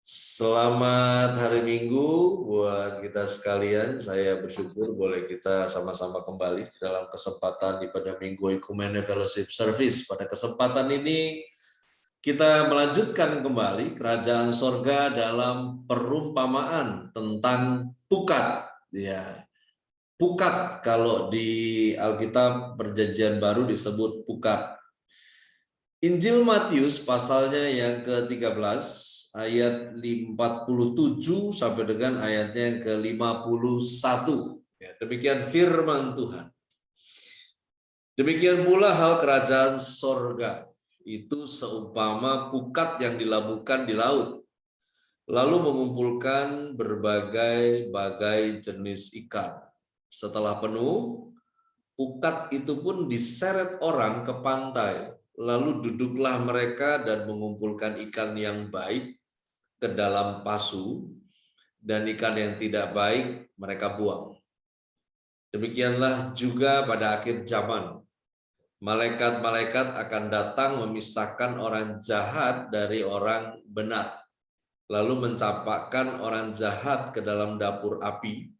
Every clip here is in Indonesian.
Selamat hari Minggu buat kita sekalian. Saya bersyukur boleh kita sama-sama kembali dalam kesempatan ibadah Minggu Ecumene Fellowship Service. Pada kesempatan ini kita melanjutkan kembali Kerajaan Sorga dalam perumpamaan tentang pukat. Ya, pukat kalau di Alkitab Perjanjian Baru disebut pukat. Injil Matius pasalnya yang ke-13 ayat 47 sampai dengan ayatnya yang ke-51. Ya, demikian firman Tuhan. Demikian pula hal kerajaan sorga. Itu seumpama pukat yang dilabuhkan di laut, lalu mengumpulkan berbagai-bagai jenis ikan. Setelah penuh, pukat itu pun diseret orang ke pantai. Lalu duduklah mereka dan mengumpulkan ikan yang baik ke dalam pasu, dan ikan yang tidak baik mereka buang. Demikianlah juga pada akhir zaman. Malaikat-malaikat akan datang memisahkan orang jahat dari orang benar, lalu mencampakkan orang jahat ke dalam dapur api.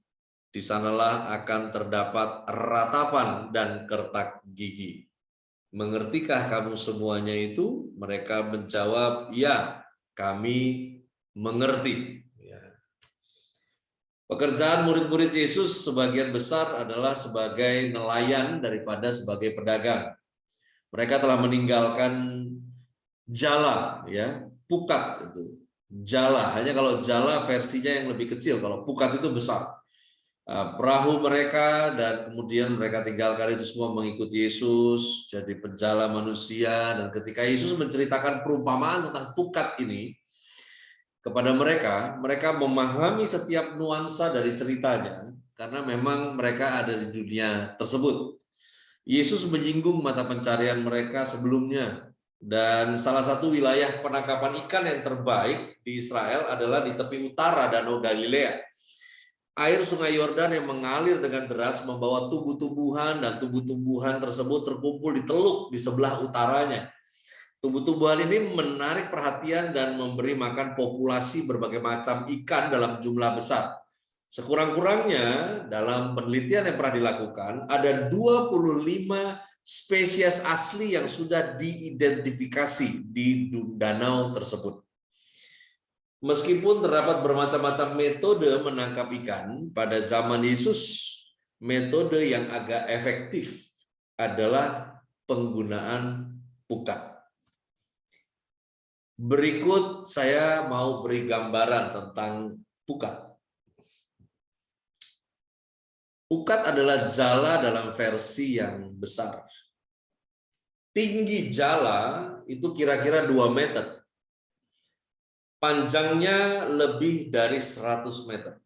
Di sanalah akan terdapat ratapan dan kertak gigi. Mengertikah kamu semuanya itu? Mereka menjawab, ya, kami mengerti. Ya. Pekerjaan murid-murid Yesus sebagian besar adalah sebagai nelayan daripada sebagai pedagang. Mereka telah meninggalkan jala, ya, pukat itu. Jala, hanya kalau jala versinya yang lebih kecil, kalau pukat itu besar. Perahu mereka, dan kemudian mereka tinggalkan itu semua mengikuti Yesus, jadi penjala manusia. Dan ketika Yesus menceritakan perumpamaan tentang pukat ini kepada mereka, mereka memahami setiap nuansa dari ceritanya karena memang mereka ada di dunia tersebut. Yesus menyinggung mata pencarian mereka sebelumnya, dan salah satu wilayah penangkapan ikan yang terbaik di Israel adalah di tepi utara Danau Galilea. Air sungai Yordan yang mengalir dengan deras membawa tumbuh-tumbuhan, dan tumbuh-tumbuhan tersebut terkumpul di teluk di sebelah utaranya. Tumbuh-tumbuhan ini menarik perhatian dan memberi makan populasi berbagai macam ikan dalam jumlah besar. Sekurang-kurangnya dalam penelitian yang pernah dilakukan, ada 25 spesies asli yang sudah diidentifikasi di danau tersebut. Meskipun terdapat bermacam-macam metode menangkap ikan, pada zaman Yesus, metode yang agak efektif adalah penggunaan pukat. Berikut saya mau beri gambaran tentang pukat. Pukat adalah jala dalam versi yang besar. Tinggi jala itu kira-kira 2 meter. Panjangnya lebih dari 100 meter.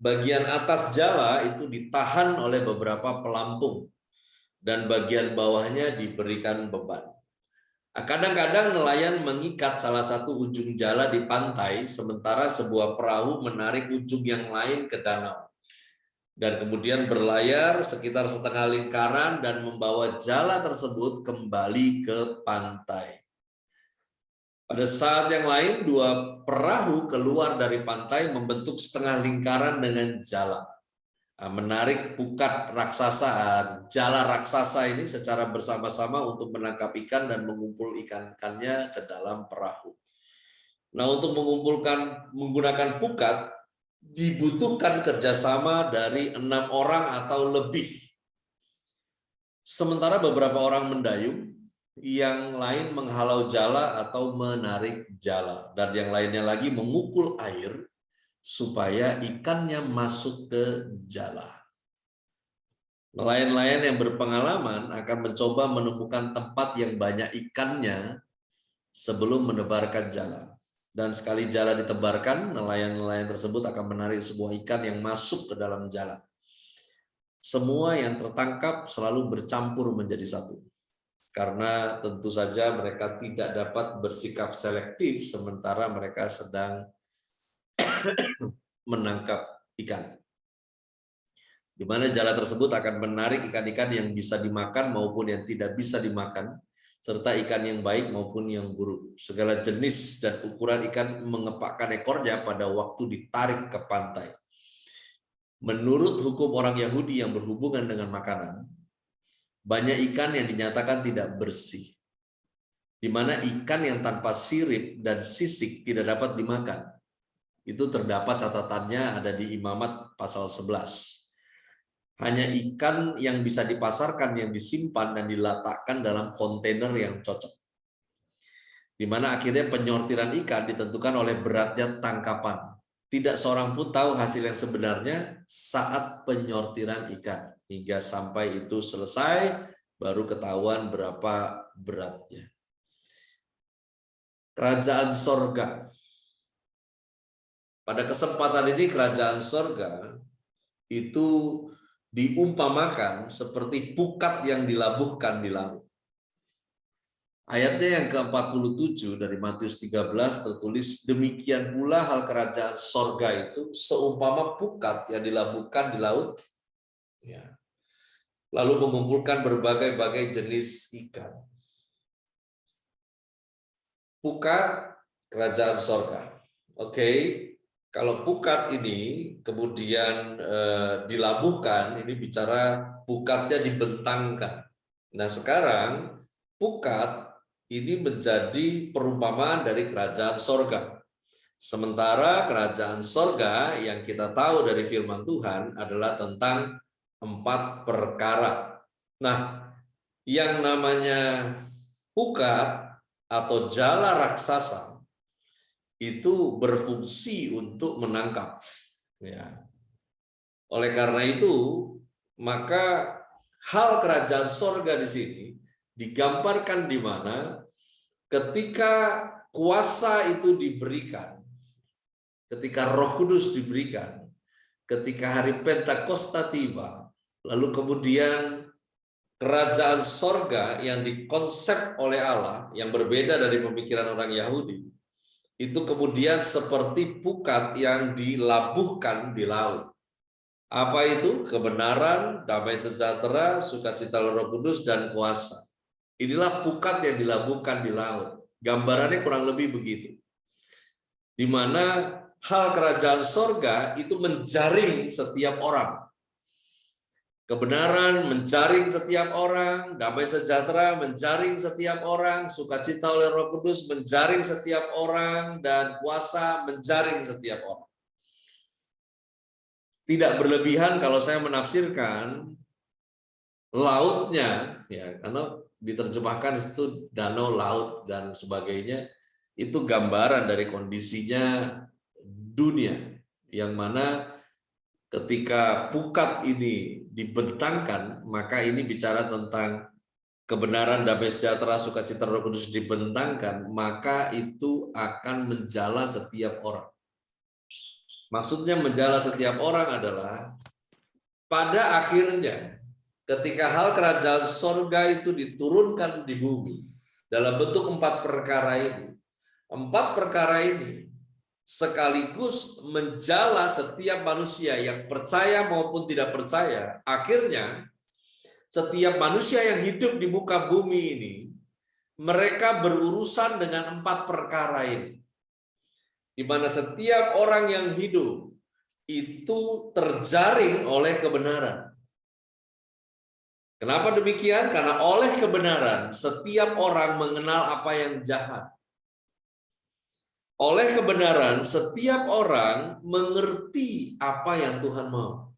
Bagian atas jala itu ditahan oleh beberapa pelampung, dan bagian bawahnya diberikan beban. Kadang-kadang nelayan mengikat salah satu ujung jala di pantai, sementara sebuah perahu menarik ujung yang lain ke danau, dan kemudian berlayar sekitar setengah lingkaran dan membawa jala tersebut kembali ke pantai. Pada saat yang lain, 2 perahu keluar dari pantai membentuk setengah lingkaran dengan jala. Menarik pukat raksasa, jala raksasa ini secara bersama-sama untuk menangkap ikan dan mengumpul ikan-ikannya ke dalam perahu. Nah, untuk menggunakan pukat dibutuhkan kerjasama dari 6 orang atau lebih. Sementara beberapa orang mendayung, yang lain menghalau jala atau menarik jala, dan yang lainnya lagi memukul air supaya ikannya masuk ke jala. Nelayan-nelayan yang berpengalaman akan mencoba menemukan tempat yang banyak ikannya sebelum menebarkan jala. Dan sekali jala ditebarkan, nelayan-nelayan tersebut akan menarik sebuah ikan yang masuk ke dalam jala. Semua yang tertangkap selalu bercampur menjadi satu. Karena tentu saja mereka tidak dapat bersikap selektif sementara mereka sedang menangkap ikan. Di mana jala tersebut akan menarik ikan-ikan yang bisa dimakan maupun yang tidak bisa dimakan, serta ikan yang baik maupun yang buruk. Segala jenis dan ukuran ikan mengepakkan ekornya pada waktu ditarik ke pantai. Menurut hukum orang Yahudi yang berhubungan dengan makanan, banyak ikan yang dinyatakan tidak bersih, di mana ikan yang tanpa sirip dan sisik tidak dapat dimakan. Itu terdapat catatannya ada di Imamat pasal 11. Hanya ikan yang bisa dipasarkan yang disimpan dan diletakkan dalam kontainer yang cocok. Di mana akhirnya penyortiran ikan ditentukan oleh beratnya tangkapan. Tidak seorang pun tahu hasil yang sebenarnya saat penyortiran ikan. Hingga sampai itu selesai, baru ketahuan berapa beratnya. Kerajaan sorga. Pada kesempatan ini kerajaan sorga itu diumpamakan seperti pukat yang dilabuhkan di laut. Ayatnya yang ke-47 dari Matius 13 tertulis, demikian pula hal kerajaan sorga itu seumpama pukat yang dilabuhkan di laut, ya, lalu mengumpulkan berbagai-bagai jenis ikan. Pukat kerajaan sorga. Oke. Kalau pukat ini kemudian dilabuhkan, ini bicara pukatnya dibentangkan. Nah sekarang pukat ini menjadi perumpamaan dari kerajaan sorga. Sementara kerajaan sorga yang kita tahu dari firman Tuhan adalah tentang 4 perkara. Nah, yang namanya pukat atau jala raksasa itu berfungsi untuk menangkap. Ya. Oleh karena itu, maka hal kerajaan sorga di sini digambarkan di mana ketika kuasa itu diberikan, ketika Roh Kudus diberikan, ketika hari Pentakosta tiba, lalu kemudian kerajaan sorga yang dikonsep oleh Allah, yang berbeda dari pemikiran orang Yahudi, itu kemudian seperti pukat yang dilabuhkan di laut. Apa itu? Kebenaran, damai sejahtera, sukacita Roh Kudus, dan kuasa. Inilah pukat yang dilabuhkan di laut. Gambarannya kurang lebih begitu. Di mana hal kerajaan sorga itu menjaring setiap orang. Kebenaran menjaring setiap orang, damai sejahtera menjaring setiap orang, sukacita oleh Roh Kudus menjaring setiap orang, dan kuasa menjaring setiap orang. Tidak berlebihan kalau saya menafsirkan lautnya, ya, karena diterjemahkan itu danau, laut, dan sebagainya, itu gambaran dari kondisinya dunia, yang mana ketika pukat ini dibentangkan, maka ini bicara tentang kebenaran, damai sejahtera, sukacita Roh Kudus dibentangkan, maka itu akan menjala setiap orang. Maksudnya menjala setiap orang adalah pada akhirnya ketika hal kerajaan sorga itu diturunkan di bumi dalam bentuk 4 perkara ini, 4 perkara ini sekaligus menjala setiap manusia yang percaya maupun tidak percaya. Akhirnya setiap manusia yang hidup di muka bumi ini, mereka berurusan dengan 4 perkara ini, di mana setiap orang yang hidup itu terjaring oleh kebenaran. Kenapa demikian? Karena oleh kebenaran setiap orang mengenal apa yang jahat. Oleh kebenaran, setiap orang mengerti apa yang Tuhan mau.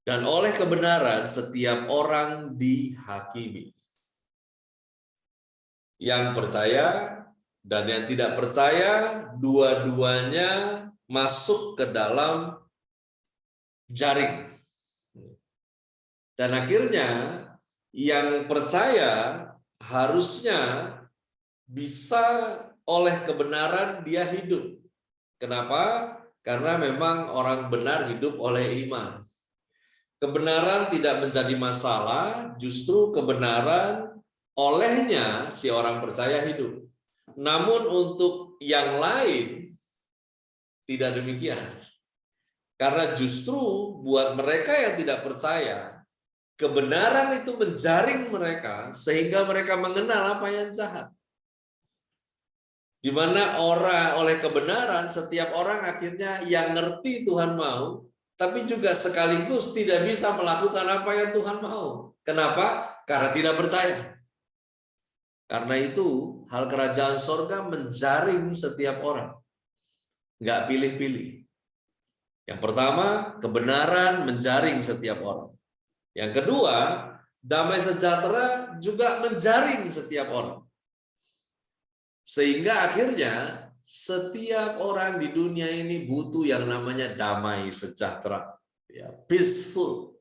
Dan oleh kebenaran, setiap orang dihakimi. Yang percaya dan yang tidak percaya, dua-duanya masuk ke dalam jaring. Dan akhirnya, yang percaya harusnya bisa oleh kebenaran dia hidup. Kenapa? Karena memang orang benar hidup oleh iman. Kebenaran tidak menjadi masalah, justru kebenaran olehnya si orang percaya hidup. Namun untuk yang lain tidak demikian. Karena justru buat mereka yang tidak percaya, kebenaran itu menjaring mereka sehingga mereka mengenal apa yang jahat. Di mana orang oleh kebenaran setiap orang akhirnya yang ngerti Tuhan mau, tapi juga sekaligus tidak bisa melakukan apa yang Tuhan mau. Kenapa? Karena tidak percaya. Karena itu hal kerajaan sorga menjaring setiap orang, nggak pilih-pilih. Yang pertama, kebenaran menjaring setiap orang. Yang kedua, damai sejahtera juga menjaring setiap orang. Sehingga akhirnya setiap orang di dunia ini butuh yang namanya damai sejahtera, ya, peaceful.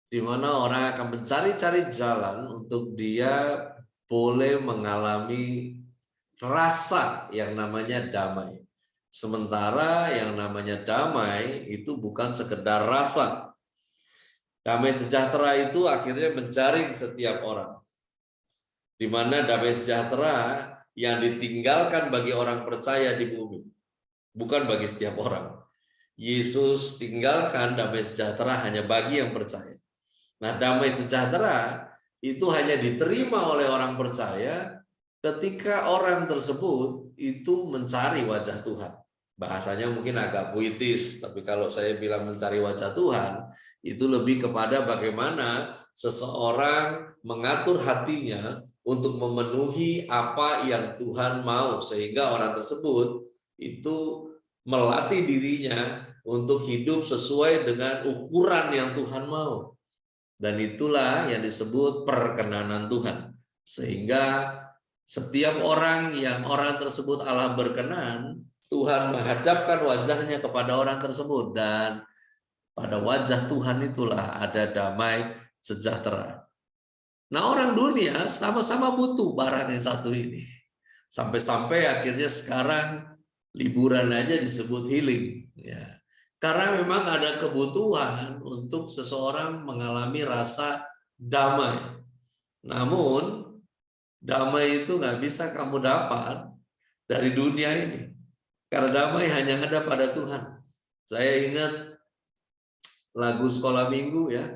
Di mana orang akan mencari-cari jalan untuk dia boleh mengalami rasa yang namanya damai. Sementara yang namanya damai itu bukan sekedar rasa. Damai sejahtera itu akhirnya menjaring setiap orang. Di mana damai sejahtera yang ditinggalkan bagi orang percaya di bumi, bukan bagi setiap orang. Yesus tinggalkan damai sejahtera hanya bagi yang percaya. Nah, damai sejahtera itu hanya diterima oleh orang percaya ketika orang tersebut itu mencari wajah Tuhan. Bahasanya mungkin agak puitis, tapi kalau saya bilang mencari wajah Tuhan, itu lebih kepada bagaimana seseorang mengatur hatinya untuk memenuhi apa yang Tuhan mau, sehingga orang tersebut itu melatih dirinya untuk hidup sesuai dengan ukuran yang Tuhan mau. Dan itulah yang disebut perkenanan Tuhan. Sehingga setiap orang yang orang tersebut Allah berkenan, Tuhan menghadapkan wajahnya kepada orang tersebut. Dan pada wajah Tuhan itulah ada damai sejahtera. Nah, orang dunia sama-sama butuh barang yang satu ini. Sampai-sampai akhirnya sekarang liburan aja disebut healing. Ya. Karena memang ada kebutuhan untuk seseorang mengalami rasa damai. Namun, damai itu nggak bisa kamu dapat dari dunia ini. Karena damai hanya ada pada Tuhan. Saya ingat lagu sekolah minggu ya.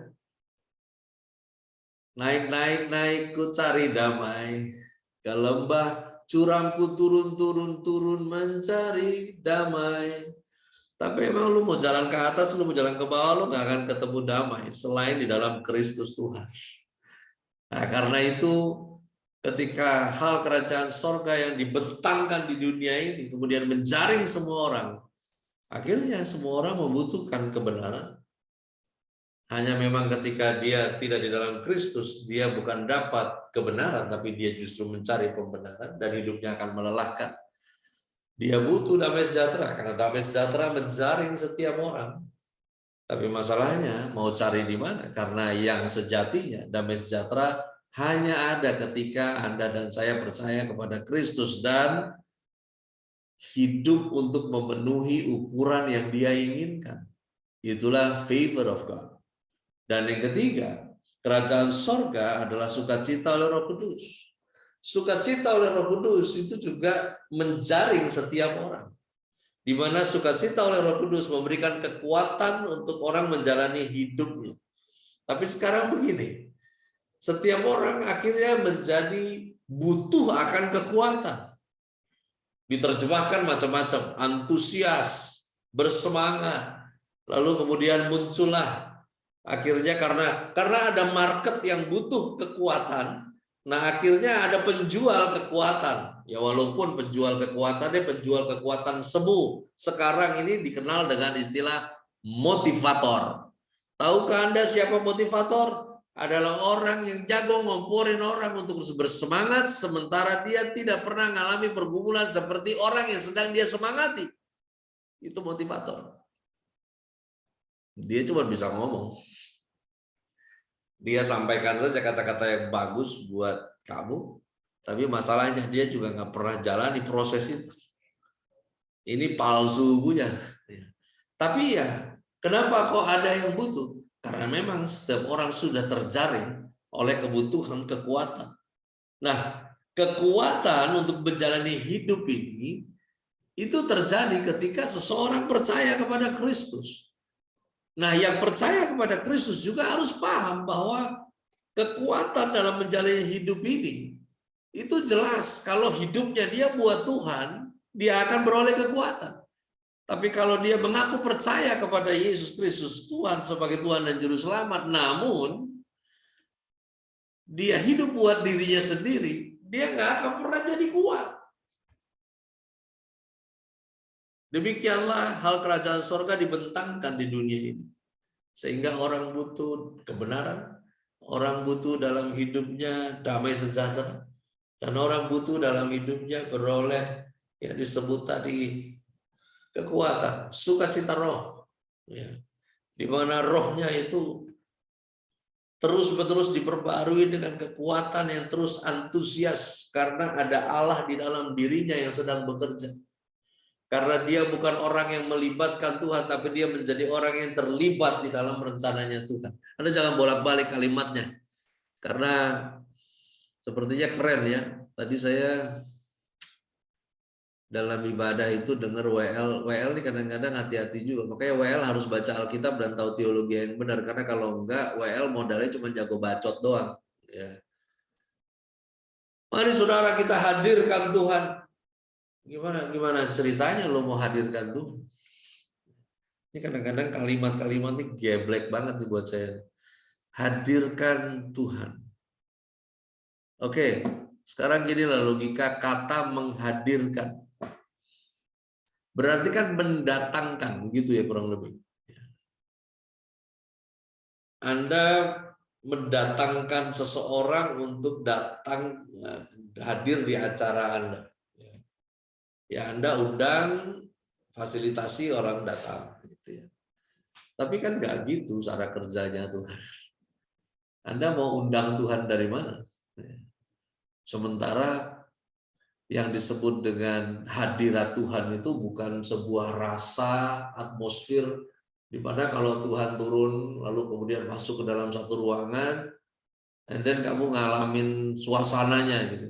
Naik ku cari damai. Ke lembah curamku turun mencari damai. Tapi emang lu mau jalan ke atas, lu mau jalan ke bawah, lu nggak akan ketemu damai selain di dalam Kristus Tuhan. Nah, karena itu ketika hal kerajaan sorga yang dibentangkan di dunia ini kemudian menjaring semua orang, akhirnya semua orang membutuhkan kebenaran. Hanya memang ketika dia tidak di dalam Kristus, dia bukan dapat kebenaran, tapi dia justru mencari pembenaran dan hidupnya akan melelahkan. Dia butuh damai sejahtera, karena damai sejahtera menjaring setiap orang. Tapi masalahnya mau cari di mana? Karena yang sejatinya damai sejahtera hanya ada ketika Anda dan saya percaya kepada Kristus dan hidup untuk memenuhi ukuran yang Dia inginkan. Itulah favor of God. Dan yang ketiga, kerajaan sorga adalah sukacita oleh Roh Kudus. Sukacita oleh Roh Kudus itu juga menjaring setiap orang. Di mana sukacita oleh Roh Kudus memberikan kekuatan untuk orang menjalani hidupnya. Tapi sekarang begini, setiap orang akhirnya menjadi butuh akan kekuatan. Diterjemahkan macam-macam, antusias, bersemangat, lalu kemudian muncullah akhirnya karena ada market yang butuh kekuatan. Nah, akhirnya ada penjual kekuatan. Ya, walaupun penjual kekuatan semu. Sekarang ini dikenal dengan istilah motivator. Tahukah Anda siapa motivator? Adalah orang yang jago ngomporin orang untuk terus bersemangat, sementara dia tidak pernah mengalami pergumulan seperti orang yang sedang dia semangati. Itu motivator. Dia cuma bisa ngomong. Dia sampaikan saja kata-kata yang bagus buat kamu, tapi masalahnya dia juga nggak pernah jalani proses itu. Ini palsu punya. Tapi ya, kenapa kok ada yang butuh? Karena memang setiap orang sudah terjaring oleh kebutuhan kekuatan. Nah, kekuatan untuk menjalani hidup ini itu terjadi ketika seseorang percaya kepada Kristus. Nah, yang percaya kepada Kristus juga harus paham bahwa kekuatan dalam menjalani hidup ini itu jelas. Kalau hidupnya dia buat Tuhan, dia akan beroleh kekuatan. Tapi kalau dia mengaku percaya kepada Yesus Kristus Tuhan sebagai Tuhan dan Juru Selamat, namun dia hidup buat dirinya sendiri, dia nggak akan pernah jadi kuat. Demikianlah hal kerajaan sorga dibentangkan di dunia ini. Sehingga orang butuh kebenaran, orang butuh dalam hidupnya damai sejahtera, dan orang butuh dalam hidupnya beroleh yang disebut tadi kekuatan, sukacita roh, ya, di mana rohnya itu terus-menerus diperbarui dengan kekuatan yang terus antusias karena ada Allah di dalam dirinya yang sedang bekerja. Karena dia bukan orang yang melibatkan Tuhan, tapi dia menjadi orang yang terlibat di dalam rencananya Tuhan. Anda jangan bolak-balik kalimatnya, karena sepertinya keren ya. Tadi saya dalam ibadah itu dengar WL ini kadang-kadang hati-hati juga. Makanya WL harus baca Alkitab dan tahu teologi yang benar, karena kalau enggak WL modalnya cuma jago bacot doang. Ya. Mari saudara kita hadirkan Tuhan. Gimana ceritanya lo mau hadirkan Tuhan? Ini kadang-kadang kalimat-kalimat ini geblek banget nih buat saya. Hadirkan Tuhan. Oke, sekarang ginilah logika kata menghadirkan. Berarti kan mendatangkan, gitu ya kurang lebih. Anda mendatangkan seseorang untuk datang hadir di acara Anda. Ya Anda undang, fasilitasi orang datang, gitu ya. Tapi kan nggak gitu cara kerjanya Tuhan. Anda mau undang Tuhan dari mana? Sementara yang disebut dengan hadirat Tuhan itu bukan sebuah rasa, atmosfer, di mana kalau Tuhan turun lalu kemudian masuk ke dalam satu ruangan, and then kamu ngalamin suasananya gitu.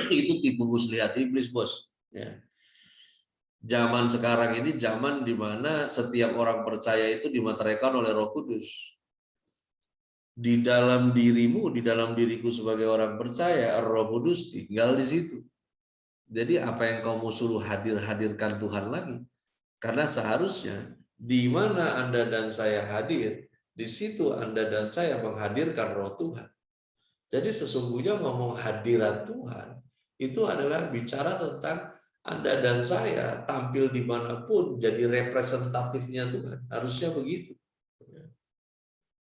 Itu tipu muslihat iblis, bos. Ya. Zaman sekarang ini zaman di mana setiap orang percaya itu dimateraikan oleh Roh Kudus. Di dalam dirimu, di dalam diriku sebagai orang percaya, Roh Kudus tinggal di situ. Jadi apa yang kamu suruh hadirkan Tuhan lagi? Karena seharusnya di mana Anda dan saya hadir, di situ Anda dan saya menghadirkan Roh Tuhan. Jadi sesungguhnya ngomong hadirat Tuhan itu adalah bicara tentang Anda dan saya tampil dimanapun jadi representatifnya Tuhan. Harusnya begitu.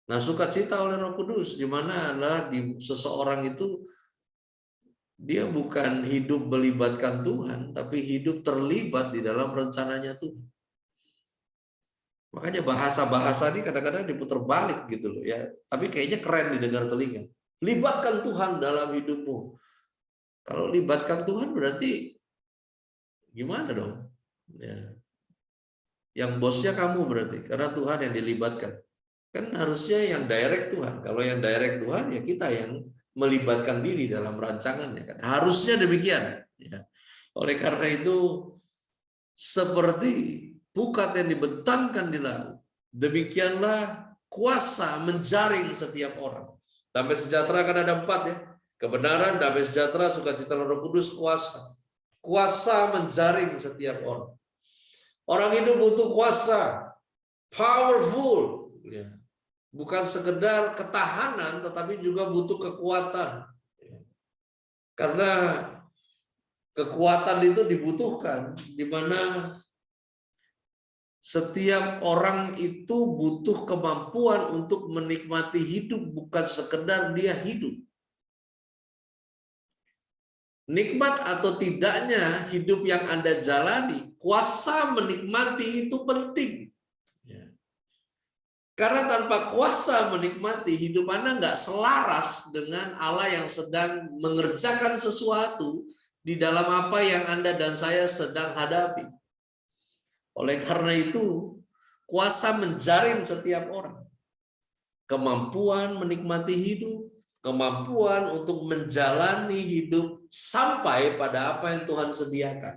Nah, sukacita oleh Roh Kudus, di mana adalah di seseorang itu dia bukan hidup melibatkan Tuhan, tapi hidup terlibat di dalam rencananya Tuhan. Makanya bahasa-bahasa ini kadang-kadang diputar balik gitu loh ya. Tapi kayaknya keren didengar telinga. Libatkan Tuhan dalam hidupmu. Kalau libatkan Tuhan berarti gimana dong? Ya. Yang bosnya kamu berarti, karena Tuhan yang dilibatkan. Kan harusnya yang direct Tuhan. Kalau yang direct Tuhan ya kita yang melibatkan diri dalam rancangannya kan. Harusnya demikian. Ya. Oleh karena itu seperti pukat yang dibentangkan di laut, demikianlah kuasa menjaring setiap orang. Damai sejahtera kan ada 4 ya. Kebenaran, damai sejahtera, sukacita Roh Kudus, kuasa. Kuasa menjaring setiap orang. Orang hidup butuh kuasa. Powerful. Ya. Bukan sekedar ketahanan, tetapi juga butuh kekuatan. Karena kekuatan itu dibutuhkan, di mana setiap orang itu butuh kemampuan untuk menikmati hidup, bukan sekedar dia hidup. Nikmat atau tidaknya hidup yang Anda jalani, kuasa menikmati itu penting. Karena tanpa kuasa menikmati, hidup Anda nggak selaras dengan Allah yang sedang mengerjakan sesuatu di dalam apa yang Anda dan saya sedang hadapi. Oleh karena itu, kuasa menjaring setiap orang. Kemampuan menikmati hidup, kemampuan untuk menjalani hidup sampai pada apa yang Tuhan sediakan.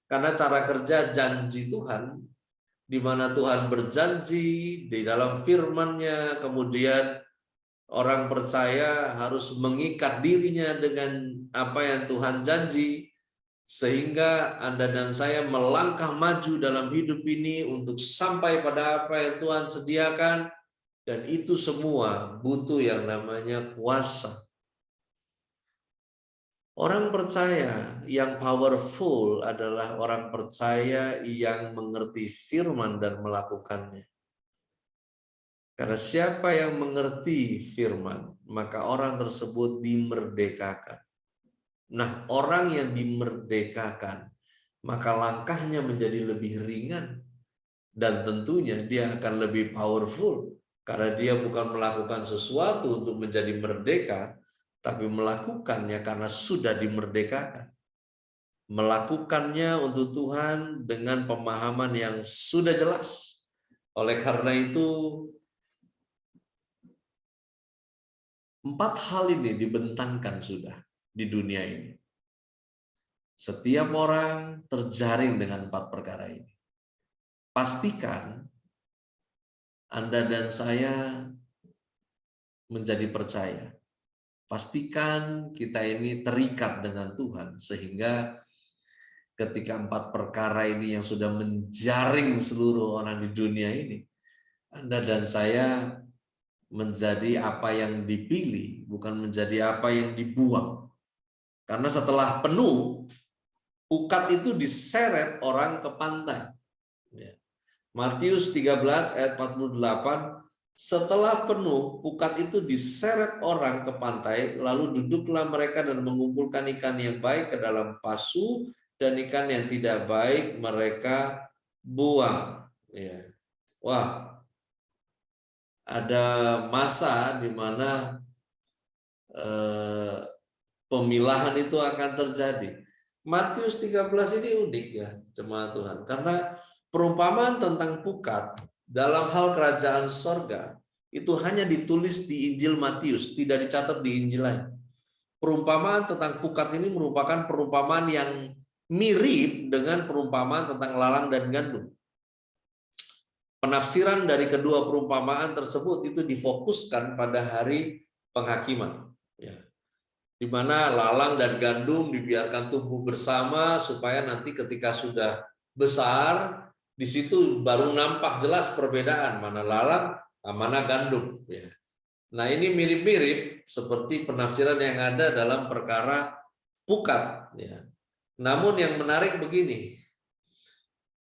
Karena cara kerja janji Tuhan di mana Tuhan berjanji di dalam firman-Nya, kemudian orang percaya harus mengikat dirinya dengan apa yang Tuhan janji, sehingga Anda dan saya melangkah maju dalam hidup ini untuk sampai pada apa yang Tuhan sediakan, dan itu semua butuh yang namanya kuasa. Orang percaya yang powerful adalah orang percaya yang mengerti firman dan melakukannya. Karena siapa yang mengerti firman, maka orang tersebut dimerdekakan. Nah, orang yang dimerdekakan, maka langkahnya menjadi lebih ringan. Dan tentunya dia akan lebih powerful. Karena dia bukan melakukan sesuatu untuk menjadi merdeka, tapi melakukannya karena sudah dimerdekakan. Melakukannya untuk Tuhan dengan pemahaman yang sudah jelas. Oleh karena itu, 4 hal ini dibentangkan sudah di dunia ini. Setiap orang terjaring dengan 4 perkara ini. Pastikan Anda dan saya menjadi percaya. Pastikan kita ini terikat dengan Tuhan, sehingga ketika 4 perkara ini yang sudah menjaring seluruh orang di dunia ini, Anda dan saya menjadi apa yang dipilih, bukan menjadi apa yang dibuang. Karena setelah penuh, pukat itu diseret orang ke pantai. Matius 13 ayat 48, setelah penuh, pukat itu diseret orang ke pantai, lalu duduklah mereka dan mengumpulkan ikan yang baik ke dalam pasu, dan ikan yang tidak baik mereka buang. Ya. Wah, ada masa di mana pemilahan itu akan terjadi. Matius 13 ini unik ya, jemaat Tuhan, karena perumpamaan tentang pukat dalam hal kerajaan sorga itu hanya ditulis di Injil Matius, tidak dicatat di Injil lain. Perumpamaan tentang pukat ini merupakan perumpamaan yang mirip dengan perumpamaan tentang lalang dan gandum. Penafsiran dari kedua perumpamaan tersebut itu difokuskan pada hari penghakiman. Ya. Di mana lalang dan gandum dibiarkan tumbuh bersama supaya nanti ketika sudah besar, di situ baru nampak jelas perbedaan mana lalang, mana gandum. Ya. Nah, ini mirip-mirip seperti penafsiran yang ada dalam perkara pukat. Ya. Namun yang menarik begini,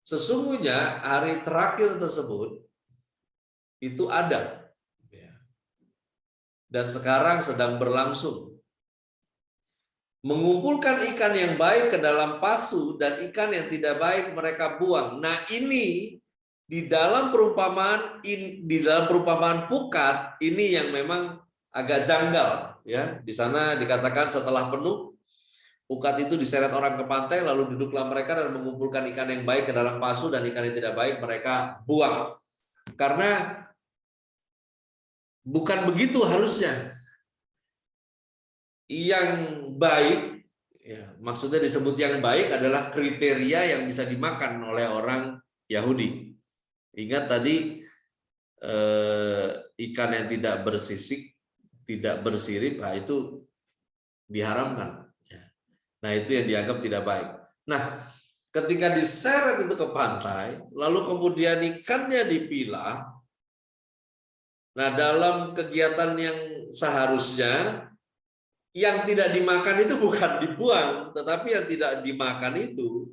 sesungguhnya hari terakhir tersebut itu ada, dan sekarang sedang berlangsung. Mengumpulkan ikan yang baik ke dalam pasu dan ikan yang tidak baik mereka buang. Nah, ini di dalam perumpamaan pukat ini yang memang agak janggal, ya. Di sana dikatakan setelah penuh, pukat itu diseret orang ke pantai, lalu duduklah mereka dan mengumpulkan ikan yang baik ke dalam pasu dan ikan yang tidak baik mereka buang. Karena bukan begitu harusnya. Yang baik, ya, maksudnya disebut yang baik adalah kriteria yang bisa dimakan oleh orang Yahudi. Ingat tadi ikan yang tidak bersisik, tidak bersirip, nah itu diharamkan. Nah, itu yang dianggap tidak baik. Nah, ketika diseret itu ke pantai, lalu kemudian ikannya dipilah. Nah, dalam kegiatan yang seharusnya yang tidak dimakan itu bukan dibuang, tetapi yang tidak dimakan itu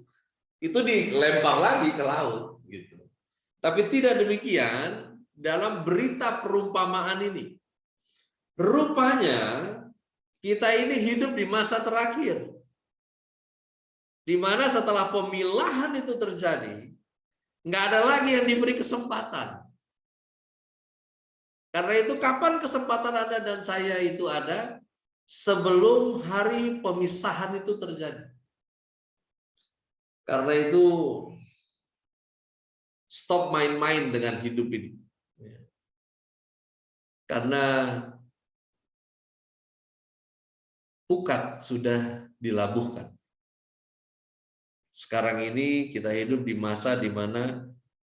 dilempar lagi ke laut, gitu. Tapi tidak demikian dalam berita perumpamaan ini. Rupanya kita ini hidup di masa terakhir, di mana setelah pemilahan itu terjadi, nggak ada lagi yang diberi kesempatan. Karena itu kapan kesempatan Anda dan saya itu ada? Sebelum hari pemisahan itu terjadi. Karena itu stop main-main dengan hidup ini. Karena pukat sudah dilabuhkan. Sekarang ini kita hidup di masa di mana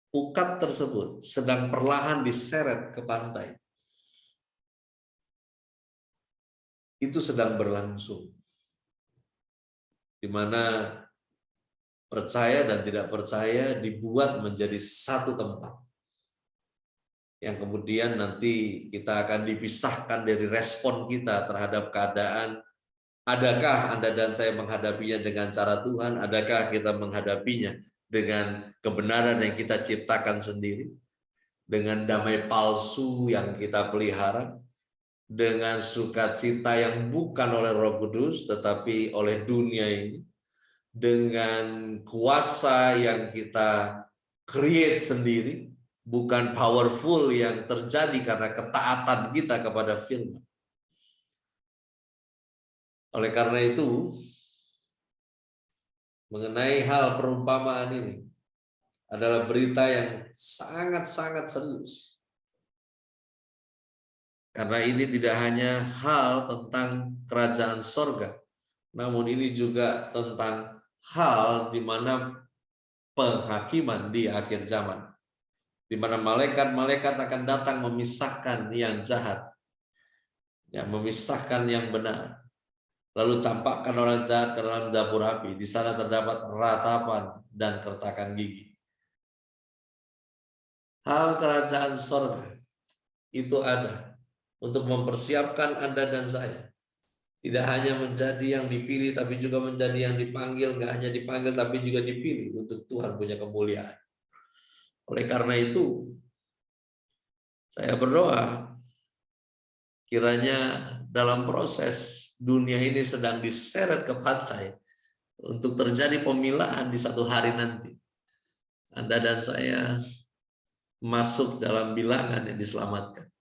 pukat tersebut sedang perlahan diseret ke pantai. Itu sedang berlangsung. Di mana percaya dan tidak percaya dibuat menjadi satu tempat. Yang kemudian nanti kita akan dipisahkan dari respon kita terhadap keadaan. Adakah Anda dan saya menghadapinya dengan cara Tuhan? Adakah kita menghadapinya dengan kebenaran yang kita ciptakan sendiri? Dengan damai palsu yang kita pelihara? Dengan sukacita yang bukan oleh Roh Kudus tetapi oleh dunia ini? Dengan kuasa yang kita create sendiri? Bukan powerful yang terjadi karena ketaatan kita kepada firman. Oleh karena itu, mengenai hal perumpamaan ini adalah berita yang sangat-sangat serius. Karena ini tidak hanya hal tentang kerajaan sorga, namun ini juga tentang hal di mana penghakiman di akhir zaman. Di mana malaikat-malaikat akan datang memisahkan yang jahat, yang memisahkan yang benar, lalu campakkan orang jahat ke dalam dapur api. Di sana terdapat ratapan dan kertakan gigi. Hal kerajaan sorga itu ada untuk mempersiapkan Anda dan saya. Tidak hanya menjadi yang dipilih, tapi juga menjadi yang dipanggil. Nggak hanya dipanggil, tapi juga dipilih untuk Tuhan punya kemuliaan. Oleh karena itu, saya berdoa, kiranya dalam proses dunia ini sedang diseret ke pantai untuk terjadi pemilahan di satu hari nanti. Anda dan saya masuk dalam bilangan yang diselamatkan.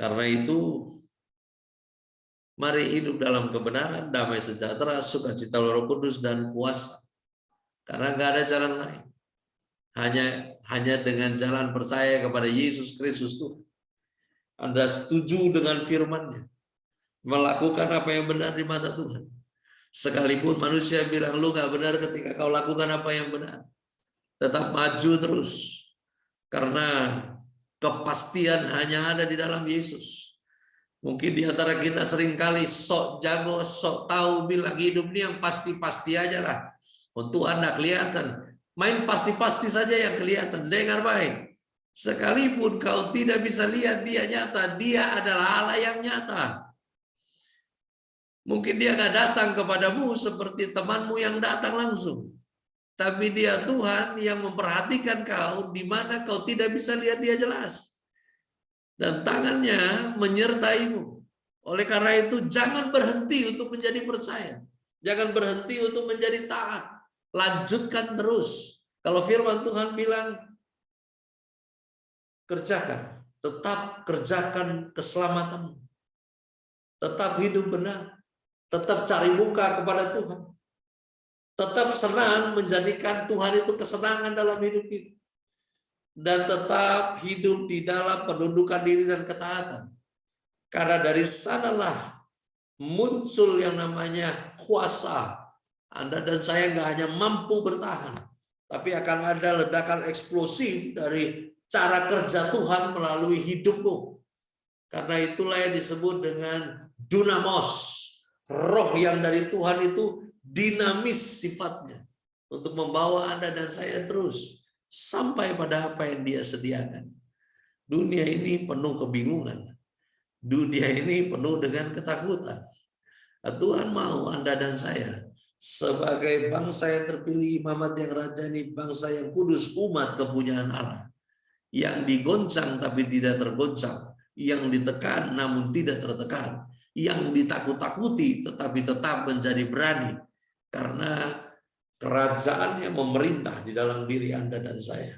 Karena itu, mari hidup dalam kebenaran, damai sejahtera, sukacita Roh Kudus, dan kuasa. Karena nggak ada jalan lain. Hanya dengan jalan percaya kepada Yesus Kristus Tuhan. Anda setuju dengan firman-Nya, melakukan apa yang benar di mata Tuhan. Sekalipun manusia bilang lu nggak benar ketika kau lakukan apa yang benar, tetap maju terus. Karena kepastian hanya ada di dalam Yesus. Mungkin di antara kita seringkali sok jago, sok tahu, bilang hidup ini yang pasti-pasti aja lah. Untuk Anda kelihatan. Main pasti-pasti saja yang kelihatan. Dengar baik. Sekalipun kau tidak bisa lihat dia nyata, dia adalah Allah yang nyata. Mungkin dia nggak datang kepadamu seperti temanmu yang datang langsung. Tapi dia Tuhan yang memperhatikan kau di mana kau tidak bisa lihat dia jelas. Dan tangannya menyertaimu. Oleh karena itu jangan berhenti untuk menjadi percaya. Jangan berhenti untuk menjadi taat. Lanjutkan terus. Kalau firman Tuhan bilang, kerjakan. Tetap kerjakan keselamatan. Tetap hidup benar. Tetap cari muka kepada Tuhan. Tetap senang menjadikan Tuhan itu kesenangan dalam hidup kita. Dan tetap hidup di dalam penundukan diri dan ketaatan. Karena dari sanalah muncul yang namanya kuasa. Anda dan saya nggak hanya mampu bertahan, tapi akan ada ledakan eksplosif dari cara kerja Tuhan melalui hidupmu. Karena itulah yang disebut dengan dunamos. Roh yang dari Tuhan itu dinamis sifatnya untuk membawa Anda dan saya terus sampai pada apa yang Dia sediakan. Dunia ini penuh kebingungan. Dunia ini penuh dengan ketakutan. Tuhan mau Anda dan saya sebagai bangsa yang terpilih, imamat yang rajani, bangsa yang kudus, umat kepunyaan Allah, yang digoncang tapi tidak tergoncang, yang ditekan namun tidak tertekan, yang ditakut-takuti tetapi tetap menjadi berani, karena kerajaannya memerintah di dalam diri Anda dan saya.